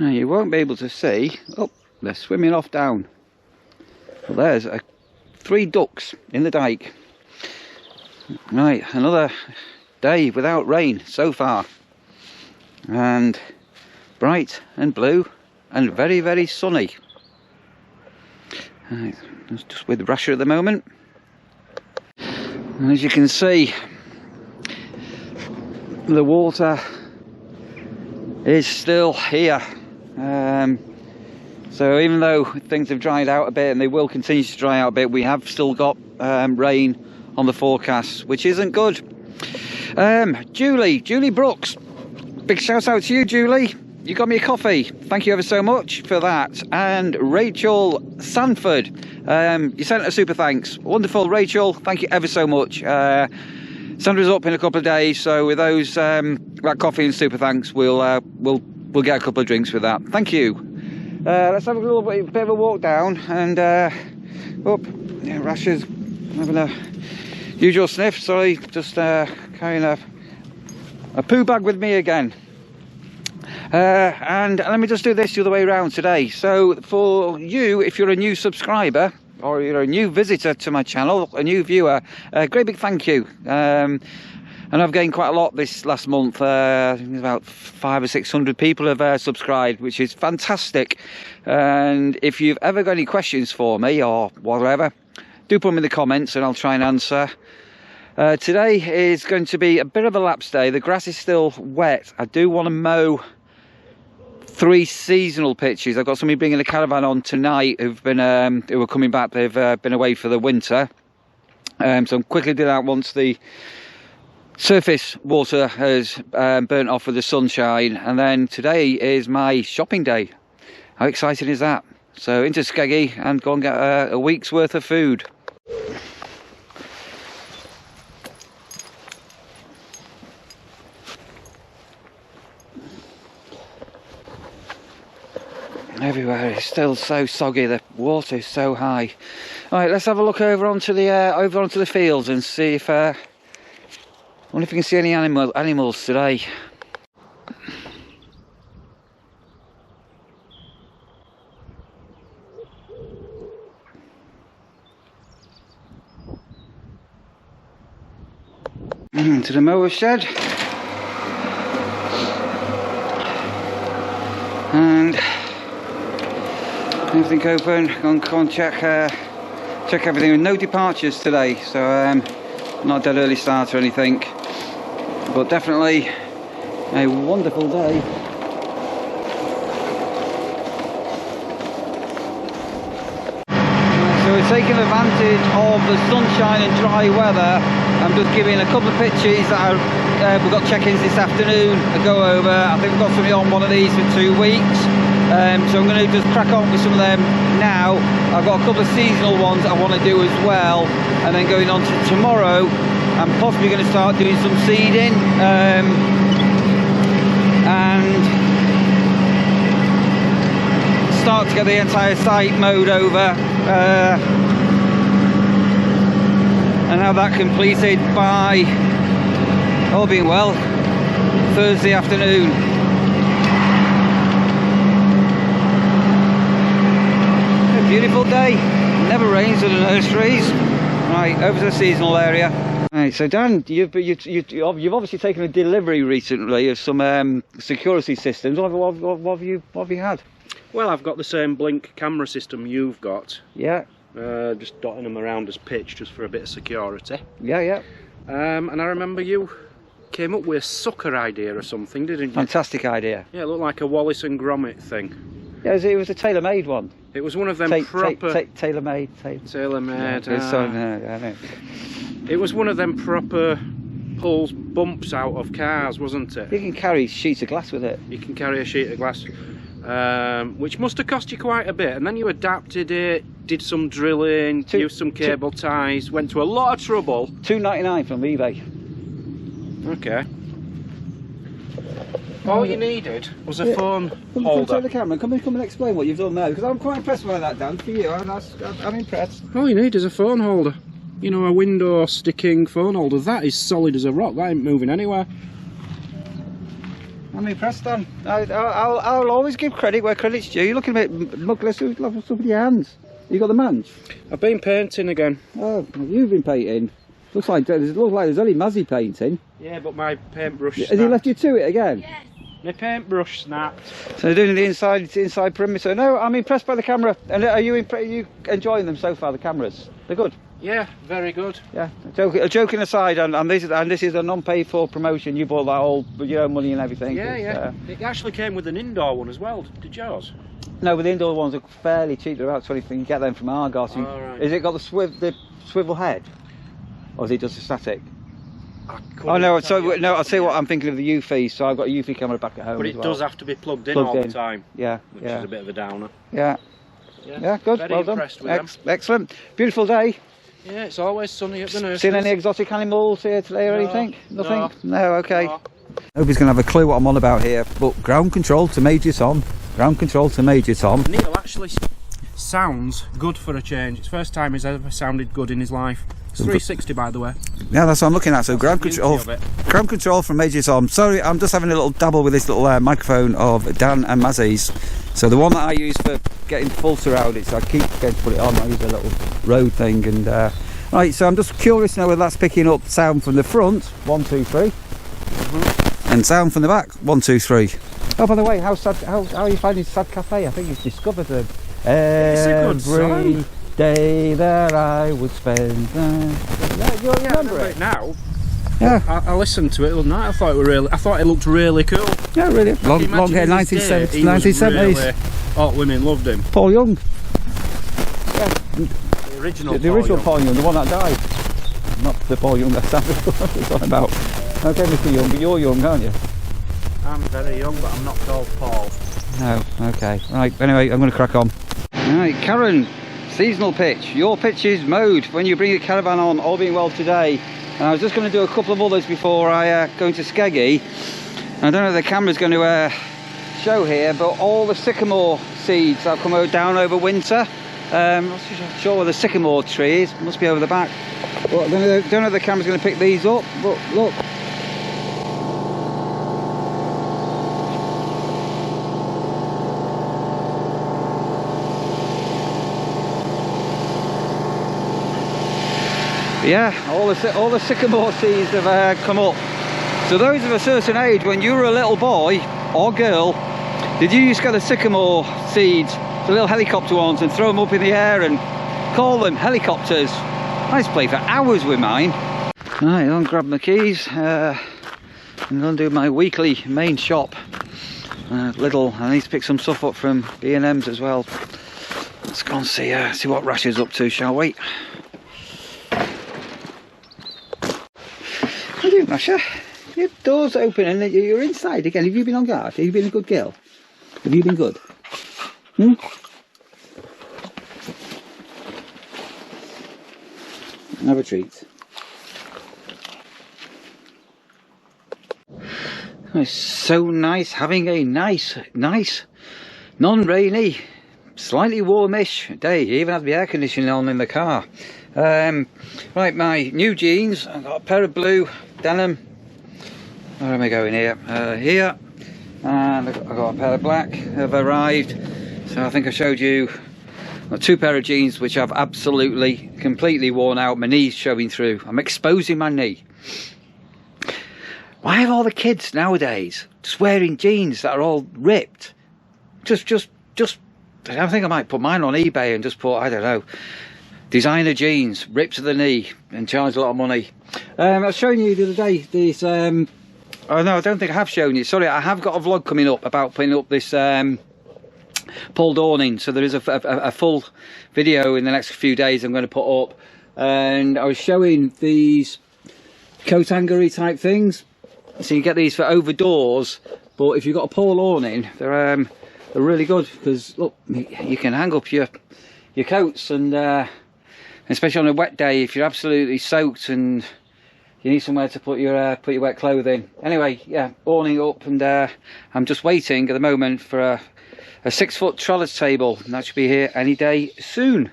Now you won't be able to see, oh, they're swimming off down. Well, there's 3 ducks in the dike. Right, another day without rain so far. And bright and blue and very, very sunny. Right, it's just with Rasher at the moment. And as you can see, the water is still here. So even though things have dried out a bit, and they will continue to dry out a bit, we have still got rain on the forecast, which isn't good. Julie Brooks, big shout out to you, Julie. You got me a coffee, thank you ever so much for that. And Rachel Sanford, you sent a super thanks. Wonderful, Rachel, thank you ever so much. Sandra's up in a couple of days, so with those that coffee and super thanks, we'll get a couple of drinks with that. Thank you. Let's have a little bit of a walk down, and Rasher's having a usual sniff. Sorry, just carrying a poo bag with me again. And let me just do this the other way around today. So for you, if you're a new subscriber or you're a new visitor to my channel, a new viewer, a great big thank you. And I've gained quite a lot this last month. I think about 500 or 600 people have subscribed, which is fantastic. And if you've ever got any questions for me or whatever, do put them in the comments and I'll try and answer. Today is going to be a bit of a lapse day. The grass is still wet. I do want to mow 3 seasonal pitches. I've got somebody bringing a caravan on tonight who are coming back. They've been away for the winter. So I'm quickly doing that once the surface water has burnt off with the sunshine. And then today is my shopping day. How exciting is that? So into Skeggy and go and get a week's worth of food. Everywhere is still so soggy. The water is so high. All right, let's have a look over onto the fields and see if I wonder if we can see any animals today. To the mower shed. And everything open. Go and check everything. No departures today, so not a dead early start or anything, but definitely a wonderful day. So we're taking advantage of the sunshine and dry weather. I'm just giving a couple of pictures that we've got check-ins this afternoon to go over. I think we've got something on one of these for 2 weeks. So I'm going to just crack on with some of them now. I've got a couple of seasonal ones I want to do as well, and then going on to tomorrow I'm possibly going to start doing some seeding and start to get the entire site mowed over and have that completed by, all being well, Thursday afternoon. Beautiful day, never rains at the nurseries. Right, over to the seasonal area. Right, so Dan, you've obviously taken a delivery recently of some security systems. What have you had? Well, I've got the same Blink camera system you've got. Yeah. Just dotting them around as pitch, just for a bit of security. Yeah. And I remember you came up with a sucker idea or something, didn't you? Fantastic idea. Yeah, it looked like a Wallace and Gromit thing. Yeah, it was a tailor-made one. It was one of them proper... Tailor-made. Tailor-made. Yeah, it was one of them proper pulls bumps out of cars, wasn't it? You can carry sheets of glass with it. You can carry a sheet of glass, which must have cost you quite a bit. And then you adapted it, did some drilling, used some cable ties, went to a lot of trouble. $2.99 from eBay. Okay. All you needed was a phone holder. Come to the camera. Come and explain what you've done now, because I'm quite impressed by that, Dan. For you, I'm impressed. All you need is a phone holder. You know, a window sticking phone holder. That is solid as a rock. That ain't moving anywhere. I'm impressed, Dan. I'll always give credit where credit's due. You're looking a bit mugless with stuff in your hands. You got the mange? I've been painting again. Oh, you've been painting. Looks like there's only Mazzy painting. Yeah, but my paintbrush Has he left you to it again? Yes. My paintbrush snapped. So they're doing the inside perimeter. No, I'm impressed by the camera. And are you enjoying them so far, the cameras? They're good? Yeah, very good. Yeah, joking aside, and this is a non-paid for promotion. You bought that all with your own money and everything. Yeah. It actually came with an indoor one as well. Did yours? No, but the indoor ones are fairly cheap. They're about 20. You can get them from Argos. Oh, right. Is it got the swivel head, or is it just a static? Oh no! So no, I'll tell you what. I'm thinking of the UV. So I've got a UV camera back at home. But as it well. does have to be plugged in all the time. Yeah, which is a bit of a downer. Yeah, good. Very well done. impressed with them. Excellent. Beautiful day. Yeah, it's always sunny at the nursery. Seen any exotic animals here today or anything? Nothing? No, okay. No. Nobody's going to have a clue what I'm on about here, but ground control to Major Tom. Ground control to Major Tom. Neil actually sounds good for a change. It's the first time he's ever sounded good in his life. It's 360, by the way. Yeah, that's what I'm looking at. So ground control from Major Tom. Sorry, I'm just having a little dabble with this little microphone of Dan and Mazzy's. So the one that I use for getting full surround it, so I keep going to put it on. I use a little Rode thing, and right. So I'm just curious to know whether that's picking up sound from the front, 1, 2, 3, and sound from the back, 1, 2, 3. Oh, by the way, how are you finding Sad Cafe? I think you've discovered them. Every day that I would spend. You remember it now? Yeah. I listened to it the other night. I thought it looked really cool. Yeah, really. Long hair, 1970s. Really, all women loved him. Paul Young. Yeah. The original Paul Young, the one that died. Not the Paul Young that's talking about. Okay, Mr. Young, but you're young, aren't you? I'm very young, but I'm not called Paul. No, okay. Right, anyway, I'm going to crack on. Right, Karen, seasonal pitch. Your pitch is mowed when you bring your caravan on, all being well today. And I was just going to do a couple of others before I go into Skeggy. I don't know if the camera's going to show here, but all the sycamore seeds that have come down over winter. I'm not sure where the sycamore tree is. It must be over the back. But I don't know if the camera's going to pick these up, but look. Yeah, all the sycamore seeds have come up. So those of a certain age, when you were a little boy or girl, did you used to get the sycamore seeds, the little helicopter ones, and throw them up in the air and call them helicopters? I used to play for hours with mine. Right, I'll grab my keys. I'm going to do my weekly main shop. I need to pick some stuff up from B&M's as well. Let's go and see what Rash is up to, shall we? How are you doing, Rasha? Your door's open and you're inside again. Have you been on guard? Have you been a good girl? Have you been good? Have a treat. It's so nice having a nice, non-rainy, slightly warmish day. You even have the air conditioning on in the car. Right, my new jeans. I've got a pair of blue denim. Where am I going here? Here. And I've got a pair of black. Have arrived. So I think I showed you two pair of jeans which I've absolutely, completely worn out. My knee's showing through. I'm exposing my knee. Why have all the kids nowadays just wearing jeans that are all ripped? Just. I think I might put mine on eBay and just put, I don't know, designer jeans, ripped to the knee, and charge a lot of money. I was showing you the other day these. Oh no, I don't think I have shown you. Sorry, I have got a vlog coming up about putting up this pulled awning. So there is a full video in the next few days I'm going to put up, and I was showing these coat hangery type things. So you get these for over doors, but if you've got a pole awning, they're really good because look, you can hang up your coats, and especially on a wet day if you're absolutely soaked and you need somewhere to put your wet clothing. Anyway, yeah, awning up, and I'm just waiting at the moment for a 6-foot trellis table, and that should be here any day soon.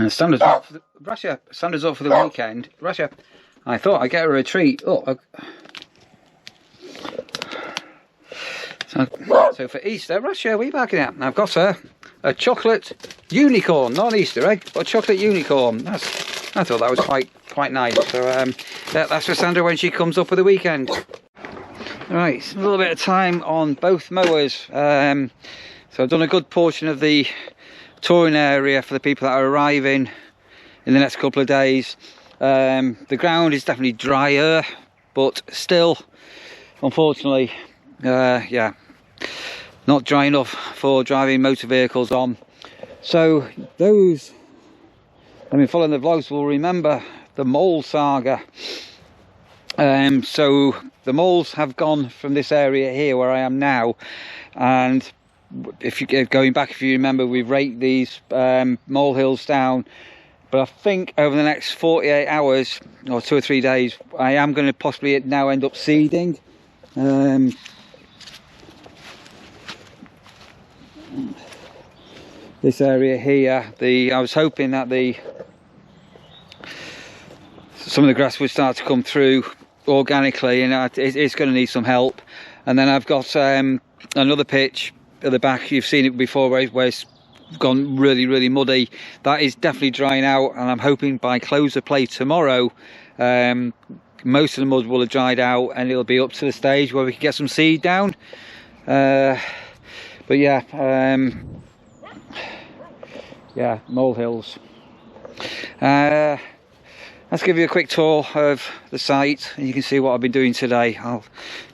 Standards up for the Russia. Standards up for the weekend. Russia. I thought I'd get her a treat. Oh. So for Easter, Rasha, what are you barking at? I've got a chocolate unicorn, not an Easter egg, but a chocolate unicorn. I thought that was quite nice. So that's for Sandra when she comes up for the weekend. Right, a little bit of time on both mowers. So I've done a good portion of the touring area for the people that are arriving in the next couple of days. The ground is definitely drier, but still, unfortunately, yeah, not dry enough for driving motor vehicles on. So those, I mean, following the vlogs will remember the mole saga. So the moles have gone from this area here where I am now, and if you going back, if you remember, we've raked these mole hills down. But I think over the next 48 hours or 2 or 3 days, I am going to possibly now end up seeding. This area here, I was hoping that some of the grass would start to come through organically, and it's going to need some help. And then I've got another pitch at the back. You've seen it before where it's gone really muddy. That is definitely drying out, and I'm hoping by close of play tomorrow most of the mud will have dried out and it'll be up to the stage where we can get some seed down. But yeah, yeah, molehills. Let's give you a quick tour of the site, and you can see what I've been doing today. I'll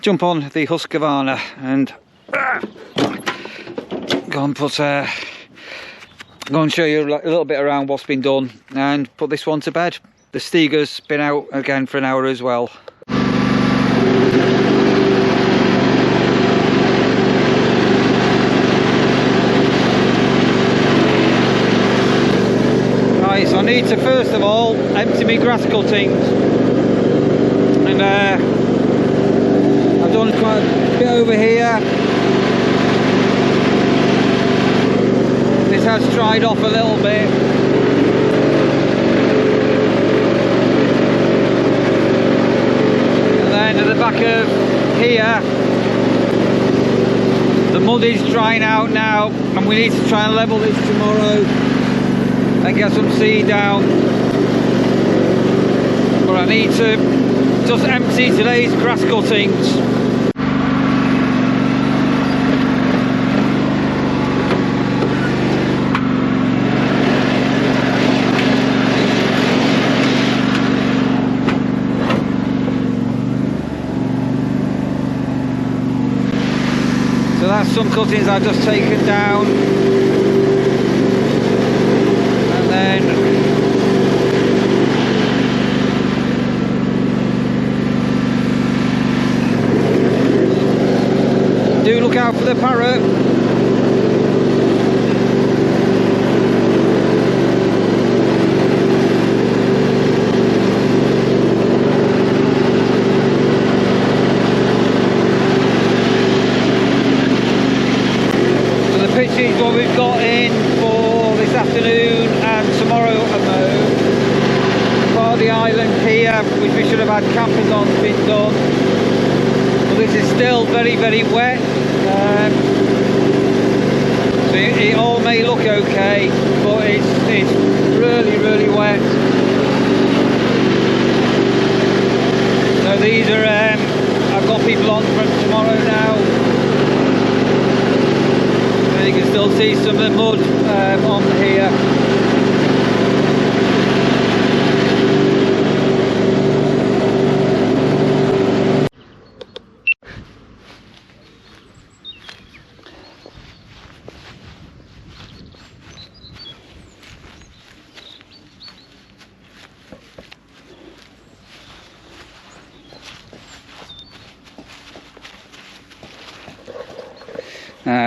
jump on the Husqvarna and go and show you a little bit around what's been done and put this one to bed. The Steger's been out again for an hour as well. Right, so I need to first of all empty my grass cuttings, and I've done quite a bit over here. This has dried off a little bit. And then at the back of here, the mud is drying out now, and we need to try and level this tomorrow and get some seed down. But I need to just empty today's grass cuttings. So that's some cuttings I've just taken down, and then do look out for the parrot. Pitches what we've got in for this afternoon and tomorrow at mow. Part of the island here, which we should have had campers on, has been done. But this is still very wet. So it all may look okay, but it's really wet. So these are I've got people on from tomorrow now. You can still see some of the mud on here.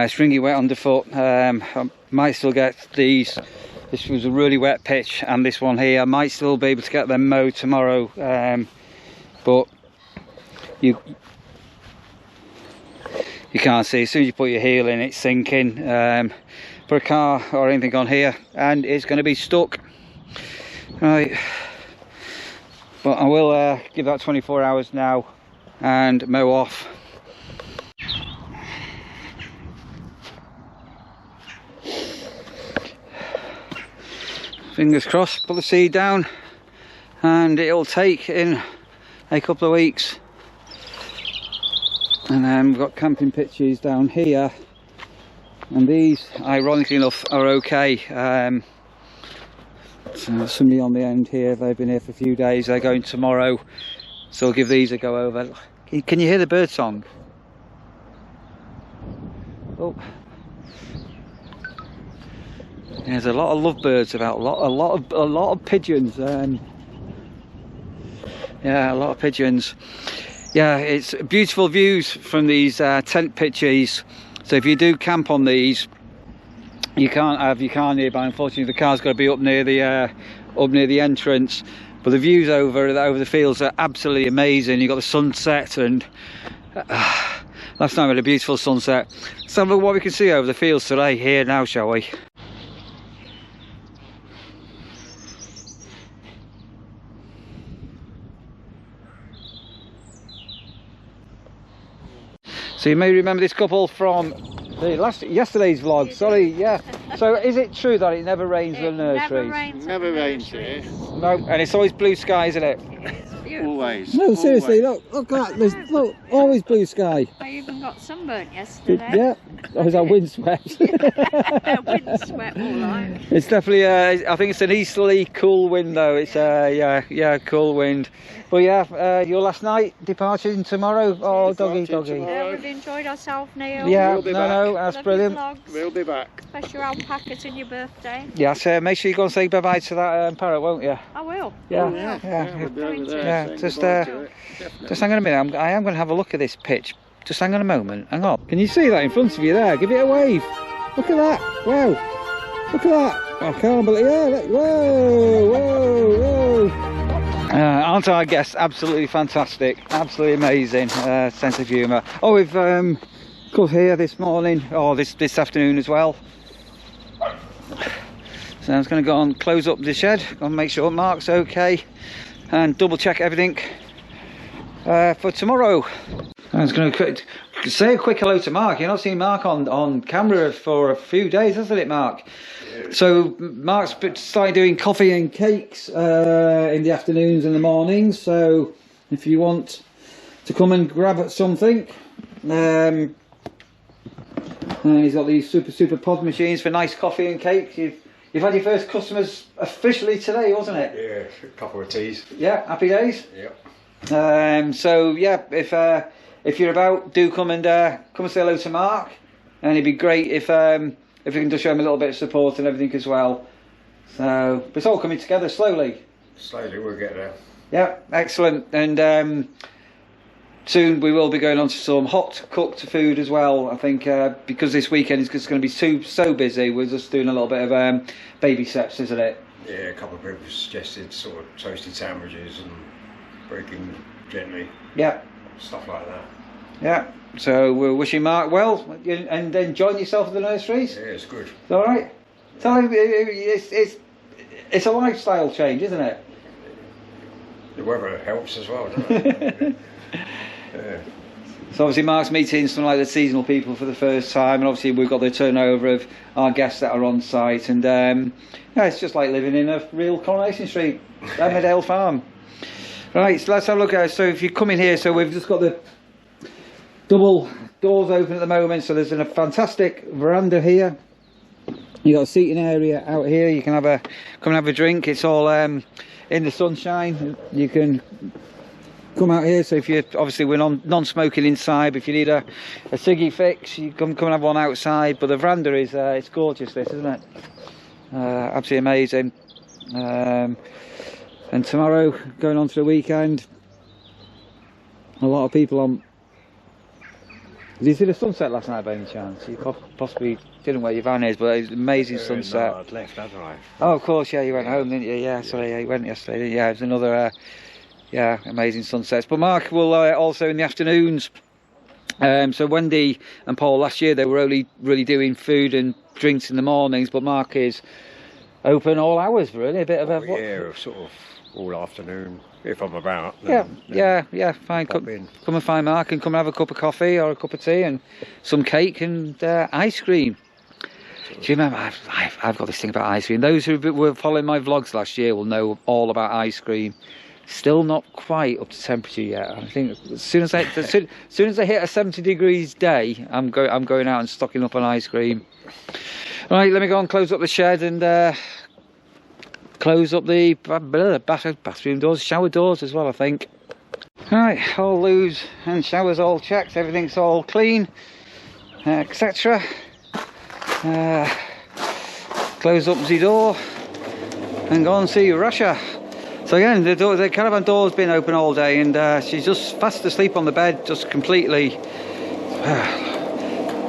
Stringy wet underfoot. I might still get these. This was a really wet pitch, and this one here I might still be able to get them mowed tomorrow, but you can't see. As soon as you put your heel in, it's sinking. Put a car or anything on here and it's going to be stuck. Right, but I will give that 24 hours now and mow off. Fingers crossed, put the seed down and it'll take in a couple of weeks. And then we've got camping pitches down here, and these, ironically enough, are okay. So there's somebody on the end here, they've been here for a few days, they're going tomorrow, so I'll give these a go over. Can you hear the bird song? Oh, there's a lot of lovebirds about, a lot of pigeons. Yeah, a lot of pigeons. Yeah, it's beautiful views from these tent pitches. So if you do camp on these, you can't have your car nearby. Unfortunately, the car's got to be up near the entrance. But the views over the fields are absolutely amazing. You've got the sunset, and last night we had a beautiful sunset. Let's have a look what we can see over the fields today, here now, shall we? So you may remember this couple from yesterday's vlog. Sorry, yeah. So is it true that it never rains in the nurseries? Never rains here. No, and it's always blue sky, isn't it? It's beautiful. Always. No, seriously, always. look at that. There's always blue sky. I even got sunburnt yesterday. Yeah. Oh, is that windswept? Windswept, all right. It's definitely, I think it's an easterly cool wind though. It's yeah, cool wind. But yeah, your last night departing tomorrow. Oh, doggy. Yeah, we've enjoyed ourselves, Neil. Yeah, We'll be no, back. that's Lovely brilliant. vlogs. We'll be back. Special alpaca to your birthday. Yeah, so make sure you go and say bye-bye to that parrot, won't you? I will. Yeah. I will. Yeah. We'll be over there. Yeah, saying just, goodbye to it. Just hang on a minute, I am going to have a look at this pitch. Just hang on a moment, hang on. Can you see that in front of you there? Give it a wave. Look at that, wow. Look at that. I can't believe it. Whoa. Aren't our guests absolutely fantastic? Absolutely amazing sense of humour. Oh, we've come here this morning, or this afternoon as well. So I was going to go and close up the shed, go and make sure Mark's okay, and double check everything for tomorrow. I was going to say a quick hello to Mark. You've not seen Mark on camera for a few days, hasn't it, Mark? Yeah. So Mark's started doing coffee and cakes in the afternoons and the mornings. So if you want to come and grab something, and he's got these super pod machines for nice coffee and cakes. You've had your first customers officially today, wasn't it? Yeah, a couple of teas. Yeah, happy days. Yep. So yeah, if you're about, do come and say hello to Mark, and it'd be great if we can just show him a little bit of support and everything as well. So but it's all coming together slowly. Slowly we'll get there. Yeah, excellent. And soon we will be going on to some hot cooked food as well. I think because this weekend is just going to be so busy, we're just doing a little bit of baby steps, isn't it? Yeah, a couple of people suggested sort of toasted sandwiches and breaking gently. Yeah. Stuff like that. Yeah. So we're wishing Mark well, and enjoying yourself at the nurseries. Yeah, it's good. All right. Tell him it's a lifestyle change, isn't it? The weather helps as well, doesn't it? Yeah. So obviously Mark's meeting some like the seasonal people for the first time, and obviously we've got the turnover of our guests that are on site, and yeah, it's just like living in a real Coronation Street, Emmerdale Farm. Right, so let's have a look at it. So if you come in here, so we've just got the double doors open at the moment, so there's a fantastic veranda here. You've got a seating area out here, you can come and have a drink. It's all in the sunshine. You can come out here, so if you're obviously we're non-smoking inside, but if you need a ciggy fix, you come and have one outside. But the veranda is it's gorgeous, this, isn't it? Absolutely amazing. And tomorrow, going on to the weekend, a lot of people on. Did you see the sunset last night by any chance? You possibly didn't where your van is, but it was an amazing sunset. No, I'd left, hadn't I? Oh, of course, yeah, you went home, didn't you? Yeah, sorry, yeah, you went yesterday, didn't you? Yeah, it was another, yeah, amazing sunsets. But Mark will also in the afternoons. So Wendy and Paul last year, they were only really doing food and drinks in the mornings, but Mark is open all hours, really. A bit of a... Yeah, sort of all afternoon, if I'm about. Yeah, fine. Come and find Mark and come and have a cup of coffee or a cup of tea and some cake and ice cream. Do you remember? I've got this thing about ice cream. Those who were following my vlogs last year will know all about ice cream. Still not quite up to temperature yet. I think as soon as I hit a 70 degrees day, I'm going out and stocking up on ice cream. Right, let me go and close up the shed and close up the bathroom doors, shower doors as well, I think. Right, all loos and showers all checked, everything's all clean, etc. Close up the door and go and see Russia. So again, the caravan door's been open all day, and she's just fast asleep on the bed, just completely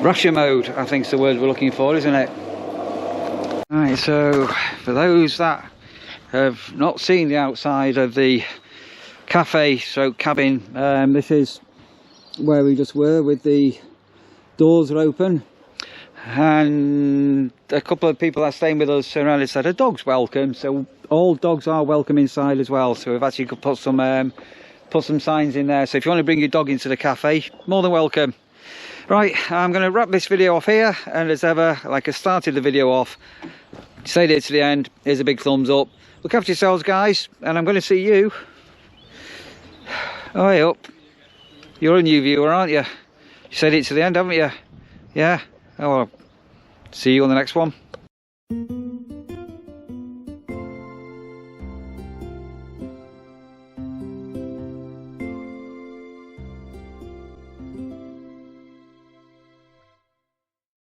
Russia mode, I think is the word we're looking for, isn't it? Right, so for those that have not seen the outside of the cafe stroke cabin, this is where we just were, with the doors are open, and a couple of people that are staying with us turned around and said a dog's welcome, so all dogs are welcome inside as well. So we've actually put some signs in there, so if you want to bring your dog into the cafe, more than welcome. Right, I'm going to wrap this video off here, and as ever, like I started the video off, stayed here to the end, here's a big thumbs up. Look after yourselves, guys, and I'm going to see you way up. You're a new viewer, aren't you? You stayed it to the end, haven't you? Yeah? Oh well, see you on the next one.